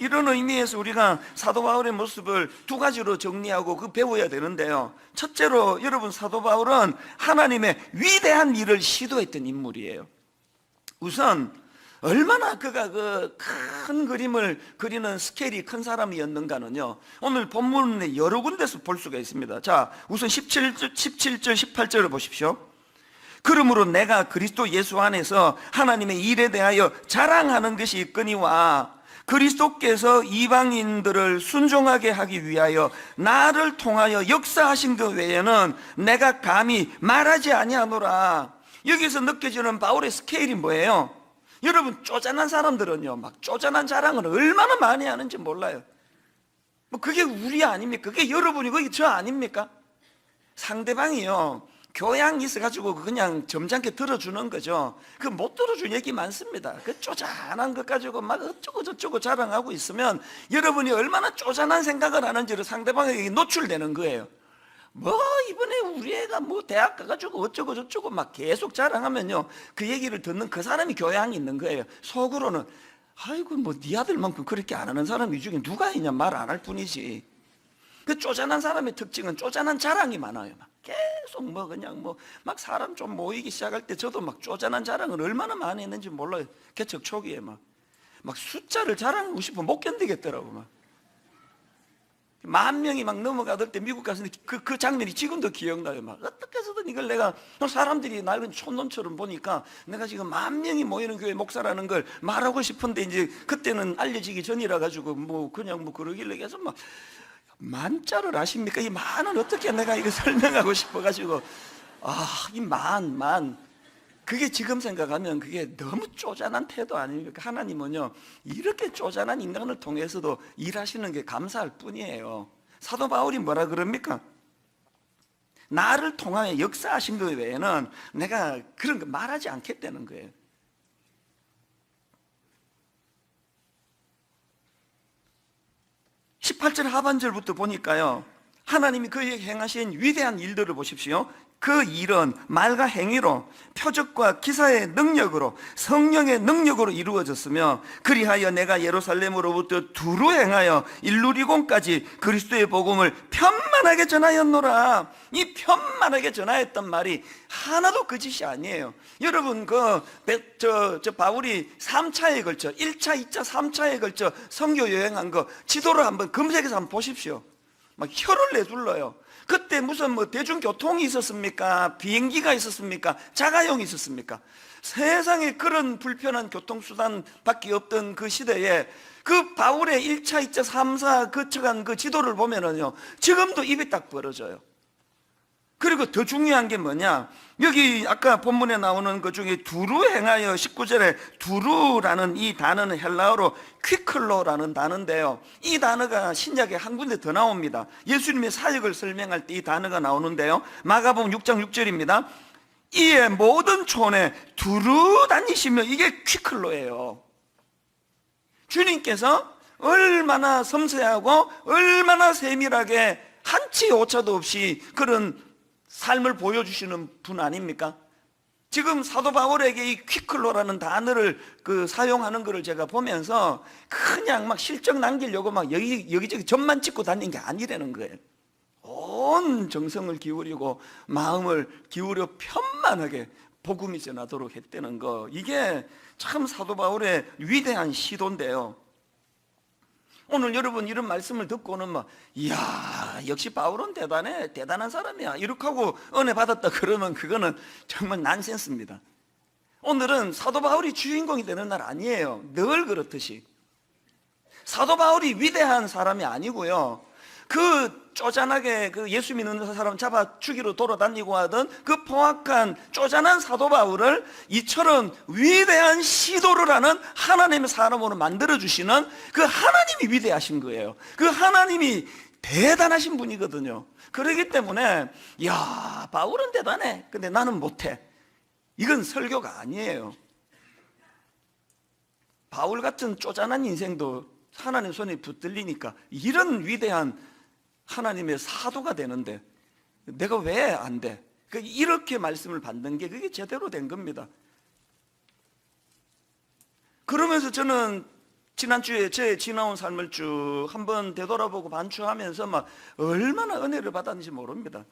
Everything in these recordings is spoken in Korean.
이런 의미에서 우리가 사도 바울의 모습을 두 가지로 정리하고 배워야 되는데요. 첫째로 여러분, 사도 바울은 하나님의 위대한 일을 시도했던 인물이에요. 우선 얼마나 그가 그 큰 그림을 그리는 스케일이 큰 사람이었는가는요, 오늘 본문에 여러 군데서 볼 수가 있습니다. 자, 우선 17절 18절을 보십시오. 그러므로 내가 그리스도 예수 안에서 하나님의 일에 대하여 자랑하는 것이 있거니와 그리스도께서 이방인들을 순종하게 하기 위하여 나를 통하여 역사하신 것 외에는 내가 감히 말하지 아니하노라. 여기서 느껴지는 바울의 스케일이 뭐예요? 여러분, 쪼잔한 사람들은요, 막 쪼잔한 자랑을 얼마나 많이 하는지 몰라요. 뭐 그게 우리 아닙니까? 그게 여러분이고 그게 저 아닙니까? 상대방이요, 교양이 있어가지고 그냥 점잖게 들어주는 거죠. 그 못 들어준 얘기 많습니다. 그 쪼잔한 것 가지고 막 어쩌고 저쩌고 자랑하고 있으면 여러분이 얼마나 쪼잔한 생각을 하는지를 상대방에게 노출되는 거예요. 뭐 이번에 우리 애가 뭐 대학 가가지고 어쩌고 저쩌고 막 계속 자랑하면요, 그 얘기를 듣는 그 사람이 교양이 있는 거예요. 속으로는 아이고 뭐 네 아들만큼 그렇게 안 하는 사람이 중에 누가 있냐, 말 안 할 뿐이지. 그 쪼잔한 사람의 특징은 쪼잔한 자랑이 많아요. 막 계속 뭐 그냥 뭐 막 사람 좀 모이기 시작할 때 저도 막 쪼잔한 자랑을 얼마나 많이 했는지 몰라요. 개척 초기에 막 숫자를 자랑하고 싶어 못 견디겠더라고. 막 10,000명이 막 넘어가던 때 미국 가서 그 장면이 지금도 기억나요. 막 어떻게 해서든 이걸 내가, 사람들이 날 촌놈처럼 보니까 내가 지금 10,000명이 모이는 교회 목사라는 걸 말하고 싶은데, 이제 그때는 알려지기 전이라 가지고 뭐 그냥 뭐 그러길래 계속 막 만자를 아십니까? 이 만은 어떻게 내가 이거 설명하고 싶어가지고, 이 만 그게 지금 생각하면 그게 너무 쪼잔한 태도 아닙니까? 하나님은요, 이렇게 쪼잔한 인간을 통해서도 일하시는 게 감사할 뿐이에요. 사도 바울이 뭐라 그럽니까? 나를 통하여 역사하신 것 외에는 내가 그런 거 말하지 않겠다는 거예요. (18절) 하반절부터 보니까요, 하나님이 그에게 행하신 위대한 일들을 보십시오. 그 일은 말과 행위로, 표적과 기사의 능력으로, 성령의 능력으로 이루어졌으며, 그리하여 내가 예루살렘으로부터 두루 행하여 일루리곤까지 그리스도의 복음을 편만하게 전하였노라. 이 편만하게 전하였단 말이 하나도 거짓이 아니에요. 여러분, 바울이 3차에 걸쳐, 1차, 2차, 3차에 걸쳐 선교 여행한 거 지도를 한번 검색해서 한번 보십시오. 막 혀를 내둘러요. 그때 무슨 뭐 대중교통이 있었습니까? 비행기가 있었습니까? 자가용이 있었습니까? 세상에 그런 불편한 교통수단밖에 없던 그 시대에 그 바울의 1차, 2차, 3차 거쳐간 그 지도를 보면은요, 지금도 입이 딱 벌어져요. 그리고 더 중요한 게 뭐냐, 여기 아까 본문에 나오는 것 중에 두루 행하여, 19절에 두루라는 이 단어는 헬라어로 퀴클로라는 단어인데요, 이 단어가 신약에 한 군데 더 나옵니다. 예수님의 사역을 설명할 때 이 단어가 나오는데요, 마가복음 6장 6절입니다. 이에 모든 촌에 두루 다니시며, 이게 퀴클로예요. 주님께서 얼마나 섬세하고 얼마나 세밀하게 한치 오차도 없이 그런 삶을 보여주시는 분 아닙니까? 지금 사도 바울에게 이 퀴클로라는 단어를 사용하는 것을 제가 보면서 그냥 막 실적 남기려고 막 여기저기 점만 찍고 다니는 게 아니라는 거예요. 온 정성을 기울이고 마음을 기울여 편만하게 복음이 전하도록 했다는 거, 이게 참 사도 바울의 위대한 시도인데요. 오늘 여러분 이런 말씀을 듣고는 막, 이야, 역시 바울은 대단해, 대단한 사람이야, 이렇게 하고 은혜 받았다 그러면 그거는 정말 난센스입니다. 오늘은 사도 바울이 주인공이 되는 날 아니에요. 늘 그렇듯이 사도 바울이 위대한 사람이 아니고요, 그 쪼잔하게 그 예수 믿는 사람 잡아 죽이러 돌아다니고 하던 그 포악한 쪼잔한 사도 바울을 이처럼 위대한 시도를 하는 하나님의 사람으로 만들어주시는 그 하나님이 위대하신 거예요. 그 하나님이 대단하신 분이거든요. 그렇기 때문에 야, 바울은 대단해, 근데 나는 못해, 이건 설교가 아니에요. 바울 같은 쪼잔한 인생도 하나님 손에 붙들리니까 이런 위대한 하나님의 사도가 되는데 내가 왜 안 돼? 이렇게 말씀을 받는 게 그게 제대로 된 겁니다. 그러면서 저는 지난주에 제 지나온 삶을 쭉 한번 되돌아보고 반추하면서 막 얼마나 은혜를 받았는지 모릅니다.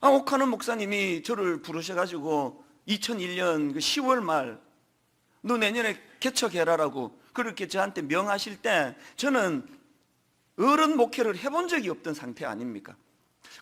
옥하는 목사님이 저를 부르셔가지고 2001년 그 10월 말, 너 내년에 개척해라라고 그렇게 저한테 명하실 때 저는 어른 목회를 해본 적이 없던 상태 아닙니까?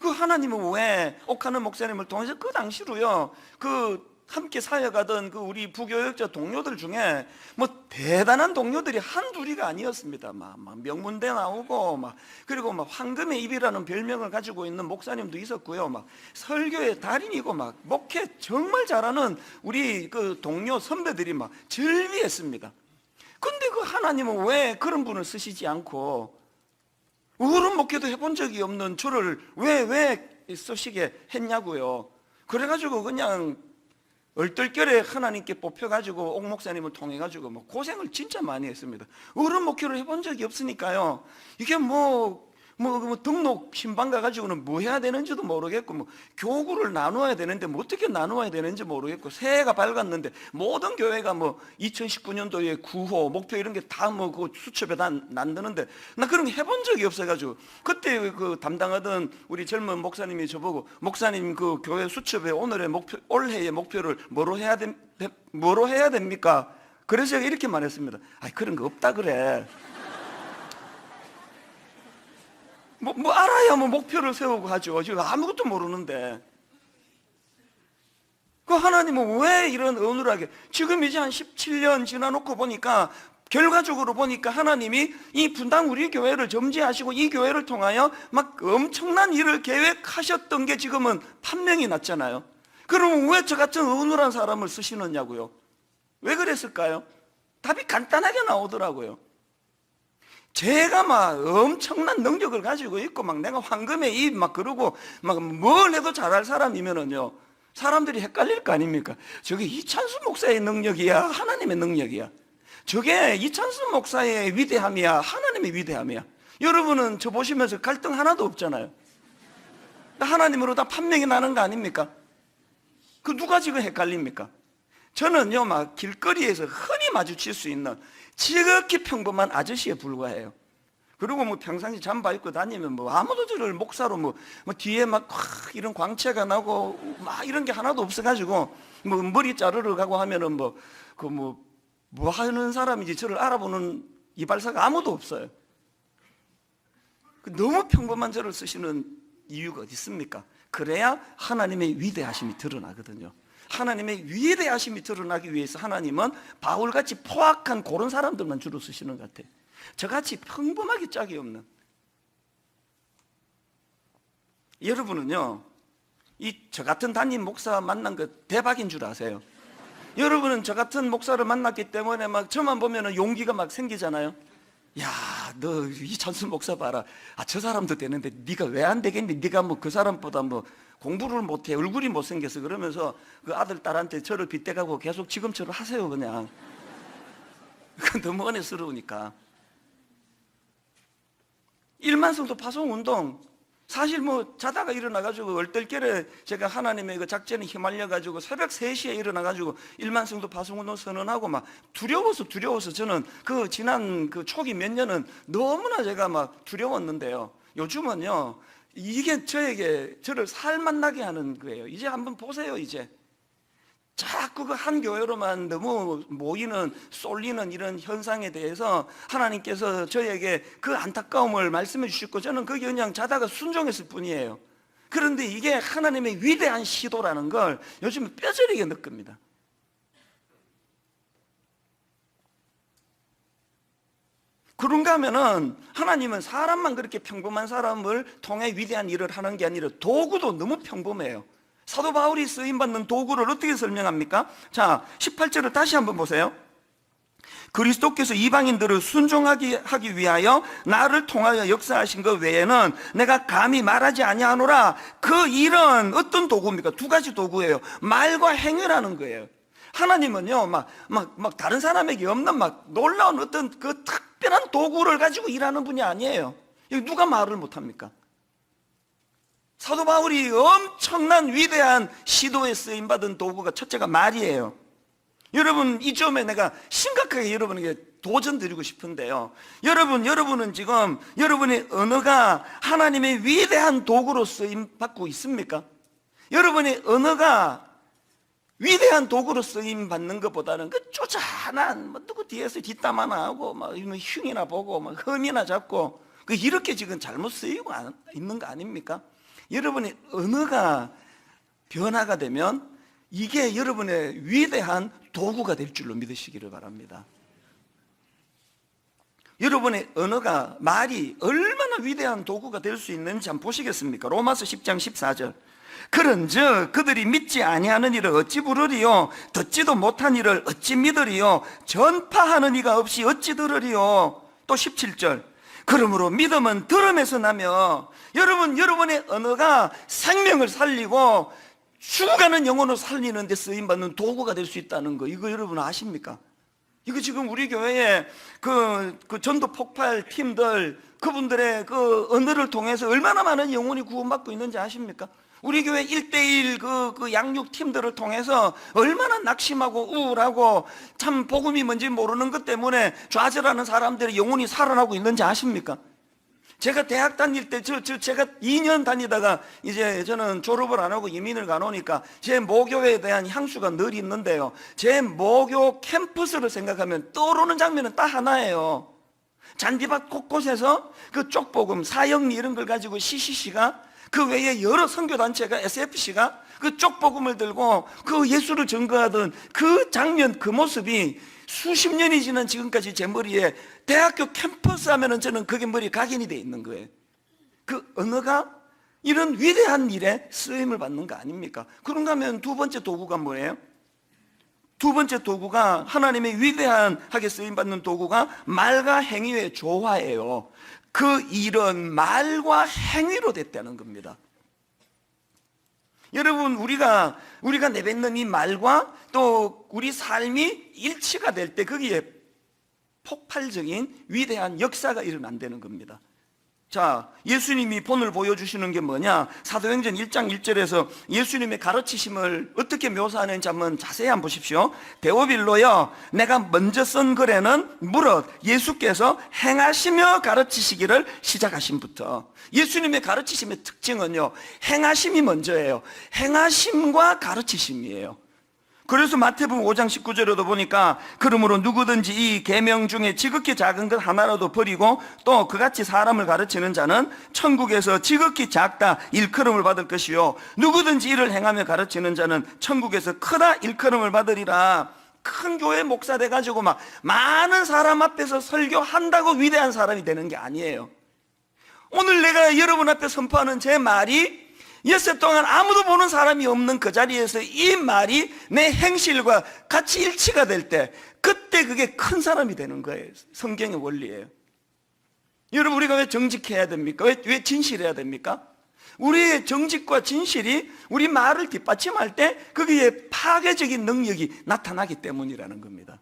그 하나님은 왜 옥하는 목사님을 통해서 그 당시로요, 그 함께 사역하던 그 우리 부교역자 동료들 중에 뭐 대단한 동료들이 한둘이가 아니었습니다. 막 명문대 나오고 그리고 황금의 입이라는 별명을 가지고 있는 목사님도 있었고요. 막 설교의 달인이고 막 목회 정말 잘하는 우리 그 동료 선배들이 막 즐비했습니다. 근데 그 하나님은 왜 그런 분을 쓰시지 않고 어른 목회도 해본 적이 없는 저를 왜 쓰시게 했냐고요. 그래가지고 그냥 얼떨결에 하나님께 뽑혀가지고 옥 목사님을 통해가지고 고생을 진짜 많이 했습니다. 어른 목회를 해본 적이 없으니까요. 이게 등록 신방 가가지고는 뭐 해야 되는지도 모르겠고, 교구를 나누어야 되는데 어떻게 나누어야 되는지 모르겠고, 새해가 밝았는데 모든 교회가 2019년도에 구호, 목표 이런 게 다 그 수첩에 다 난드는데 나 그런 거 해본 적이 없어가지고, 그때 그 담당하던 우리 젊은 목사님이 저보고, 목사님 그 교회 수첩에 오늘의 목표, 올해의 목표를 뭐로 해야 됩니까? 그래서 제가 이렇게 말했습니다. 그런 거 없다 그래. 알아야 목표를 세우고 하죠. 지금 아무것도 모르는데. 그 하나님은 왜 이런 어눌하게, 지금 이제 한 17년 지나놓고 보니까, 결과적으로 보니까 하나님이 이 분당 우리 교회를 점지하시고 이 교회를 통하여 막 엄청난 일을 계획하셨던 게 지금은 판명이 났잖아요. 그러면 왜 저 같은 어눌한 사람을 쓰시느냐고요. 왜 그랬을까요? 답이 간단하게 나오더라고요. 제가 엄청난 능력을 가지고 있고 내가 황금의 입 그러고 뭘 해도 잘할 사람이면은요, 사람들이 헷갈릴 거 아닙니까? 저게 이찬수 목사의 능력이야, 하나님의 능력이야? 저게 이찬수 목사의 위대함이야, 하나님의 위대함이야? 여러분은 저 보시면서 갈등 하나도 없잖아요. 하나님으로 다 판명이 나는 거 아닙니까? 그 누가 지금 헷갈립니까? 저는요, 길거리에서 흔히 마주칠 수 있는 지극히 평범한 아저씨에 불과해요. 그리고 평상시 잠바 입고 다니면 아무도 저를 목사로 뒤에 이런 광채가 나고 이런 게 하나도 없어가지고 머리 자르러 가고 하면은 뭐 하는 사람인지 저를 알아보는 이발사가 아무도 없어요. 너무 평범한 저를 쓰시는 이유가 어디 있습니까? 그래야 하나님의 위대하심이 드러나거든요. 하나님의 위대하심이 드러나기 위해서 하나님은 바울같이 포악한 그런 사람들만 주로 쓰시는 것 같아요. 저같이 평범하게 짝이 없는. 여러분은요, 저 같은 담임 목사 만난 거 대박인 줄 아세요? 여러분은 저 같은 목사를 만났기 때문에 저만 보면 용기가 생기잖아요. 야, 너 이찬수 목사 봐라. 저 사람도 되는데 네가 왜 안 되겠니? 네가 그 사람보다 공부를 못해, 얼굴이 못생겨서. 그러면서 그 아들 딸한테 저를 빗대가고 계속 지금처럼 하세요. 그냥 너무 은혜스러우니까. 일만성도 파송운동, 사실 자다가 일어나가지고 얼떨결에 제가 하나님의 그 작전에 휘말려가지고 새벽 3시에 일어나가지고 일만성도 파송운동 선언하고 두려워서 저는 그 지난 그 초기 몇 년은 너무나 제가 두려웠는데요. 요즘은요, 이게 저를 살맛나게 하는 거예요. 이제 한번 보세요. 이제 자꾸 그 한 교회로만 너무 모이는, 쏠리는 이런 현상에 대해서 하나님께서 저에게 그 안타까움을 말씀해 주셨고, 저는 그게 그냥 자다가 순종했을 뿐이에요. 그런데 이게 하나님의 위대한 시도라는 걸 요즘 뼈저리게 느낍니다. 그런가 하면은 하나님은 사람만 그렇게 평범한 사람을 통해 위대한 일을 하는 게 아니라 도구도 너무 평범해요. 사도 바울이 쓰임받는 도구를 어떻게 설명합니까? 자, 18절을 다시 한번 보세요. 그리스도께서 이방인들을 순종하게 하기 위하여 나를 통하여 역사하신 것 외에는 내가 감히 말하지 아니하노라. 그 일은 어떤 도구입니까? 2가지 도구예요. 말과 행위라는 거예요. 하나님은요, 다른 사람에게 없는 놀라운 어떤 그 특별한 도구를 가지고 일하는 분이 아니에요. 누가 말을 못합니까? 사도 바울이 엄청난 위대한 시도에 쓰임받은 도구가 첫째가 말이에요. 여러분, 이 점에 내가 심각하게 여러분에게 도전 드리고 싶은데요. 여러분은 지금 여러분의 언어가 하나님의 위대한 도구로 쓰임 받고 있습니까? 여러분의 언어가 위대한 도구로 쓰임 받는 것보다는 그 쪼잔한 누구 뒤에서 뒷담 하나 하고 막 흉이나 보고 막 흠이나 잡고 이렇게 지금 잘못 쓰이고 있는 거 아닙니까? 여러분의 언어가 변화가 되면 이게 여러분의 위대한 도구가 될 줄로 믿으시기를 바랍니다. 여러분의 언어가, 말이 얼마나 위대한 도구가 될 수 있는지 한번 보시겠습니까? 로마서 10장 14절. 그런즉 그들이 믿지 아니하는 일을 어찌 부르리요? 듣지도 못한 일을 어찌 믿으리요? 전파하는 이가 없이 어찌 들으리요? 또 17절. 그러므로 믿음은 들음에서 나며, 여러분의 언어가 생명을 살리고 죽어가는 영혼을 살리는 데 쓰임받는 도구가 될 수 있다는 거, 이거 여러분 아십니까? 이거 지금 우리 교회에 그 전도 폭발 팀들, 그분들의 그 언어를 통해서 얼마나 많은 영혼이 구원받고 있는지 아십니까? 우리 교회 1:1 그 양육 팀들을 통해서 얼마나 낙심하고 우울하고 참 복음이 뭔지 모르는 것 때문에 좌절하는 사람들의 영혼이 살아나고 있는지 아십니까? 제가 대학 다닐 때 제가 2년 다니다가 이제 저는 졸업을 안 하고 이민을 가놓으니까 제 모교에 대한 향수가 늘 있는데요, 제 모교 캠퍼스를 생각하면 떠오르는 장면은 딱 하나예요. 잔디밭 곳곳에서 그 쪽복음, 사형리 이런 걸 가지고 CCC가, 그 외에 여러 선교단체가, SFC가 그 쪽복음을 들고 그 예수를 증거하던 그 장면, 그 모습이 수십 년이 지난 지금까지 제 머리에, 대학교 캠퍼스 하면은 저는 그게 머리에 각인이 돼 있는 거예요. 그 언어가 이런 위대한 일에 쓰임을 받는 거 아닙니까? 그런가 하면 두 번째 도구가 뭐예요? 두 번째 도구가, 하나님의 위대하게 쓰임받는 도구가 말과 행위의 조화예요. 그 일은 말과 행위로 됐다는 겁니다. 여러분, 우리가 내뱉는 이 말과 또 우리 삶이 일치가 될 때 거기에 폭발적인 위대한 역사가 일어난다는 겁니다. 자, 예수님이 본을 보여주시는 게 뭐냐? 사도행전 1장 1절에서 예수님의 가르치심을 어떻게 묘사하는지 한번 자세히 한번 보십시오. 데오빌로여, 내가 먼저 쓴 글에는 무릇 예수께서 행하시며 가르치시기를 시작하심부터. 예수님의 가르치심의 특징은요, 행하심이 먼저예요. 행하심과 가르치심이에요. 그래서 마태복음 5장 19절에도 보니까, 그러므로 누구든지 이 계명 중에 지극히 작은 것 하나라도 버리고 또 그같이 사람을 가르치는 자는 천국에서 지극히 작다 일컬음을 받을 것이요, 누구든지 이를 행하며 가르치는 자는 천국에서 크다 일컬음을 받으리라. 큰 교회 목사 돼가지고 막 많은 사람 앞에서 설교한다고 위대한 사람이 되는 게 아니에요. 오늘 내가 여러분 앞에 선포하는 제 말이 엿새 동안 아무도 보는 사람이 없는 그 자리에서 이 말이 내 행실과 같이 일치가 될 때, 그때 그게 큰 사람이 되는 거예요. 성경의 원리예요. 여러분, 우리가 왜 정직해야 됩니까? 왜 진실해야 됩니까? 우리의 정직과 진실이 우리 말을 뒷받침할 때 거기에 파괴적인 능력이 나타나기 때문이라는 겁니다.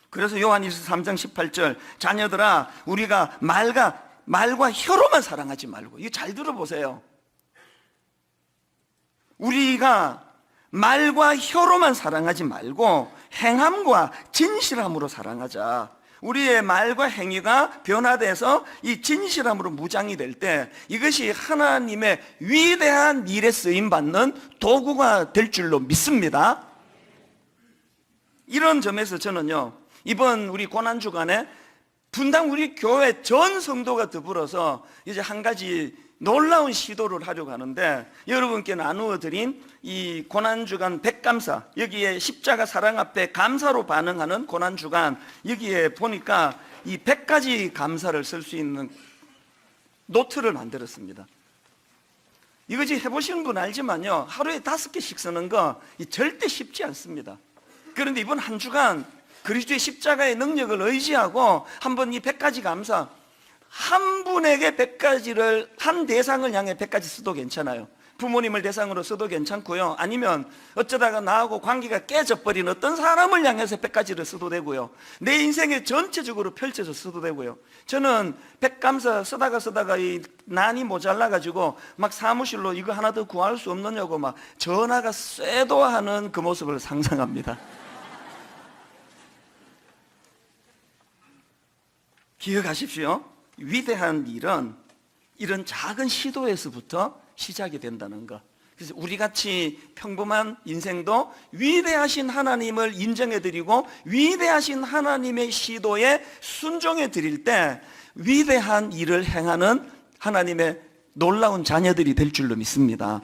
그래서 요한일서 3장 18절, 자녀들아, 우리가 말과 혀로만 사랑하지 말고, 이거 잘 들어보세요. 우리가 말과 혀로만 사랑하지 말고 행함과 진실함으로 사랑하자. 우리의 말과 행위가 변화돼서 이 진실함으로 무장이 될 때 이것이 하나님의 위대한 일에 쓰임받는 도구가 될 줄로 믿습니다. 이런 점에서 저는요, 이번 우리 고난주간에 분당 우리 교회 전 성도가 더불어서 이제 한 가지 놀라운 시도를 하려고 하는데, 여러분께 나누어 드린 이 고난주간 백감사, 여기에 십자가 사랑 앞에 감사로 반응하는 고난주간, 여기에 보니까 이 100가지 감사를 쓸 수 있는 노트를 만들었습니다. 이것이 해보시는 분 알지만요, 하루에 5개씩 쓰는 거 절대 쉽지 않습니다. 그런데 이번 한 주간 그리스도의 십자가의 능력을 의지하고 한번 이 100가지 감사, 한 분에게 100가지를, 한 대상을 향해 100가지 써도 괜찮아요. 부모님을 대상으로 써도 괜찮고요. 아니면 어쩌다가 나하고 관계가 깨져버린 어떤 사람을 향해서 100가지를 써도 되고요. 내 인생에 전체적으로 펼쳐서 써도 되고요. 저는 백감사 쓰다가 이 난이 모자라가지고 막 사무실로 이거 하나 더 구할 수 없느냐고 막 전화가 쇄도하는 그 모습을 상상합니다. 기억하십시오. 위대한 일은 이런 작은 시도에서부터 시작이 된다는 것. 그래서 우리같이 평범한 인생도 위대하신 하나님을 인정해드리고 위대하신 하나님의 시도에 순종해드릴 때 위대한 일을 행하는 하나님의 놀라운 자녀들이 될 줄로 믿습니다.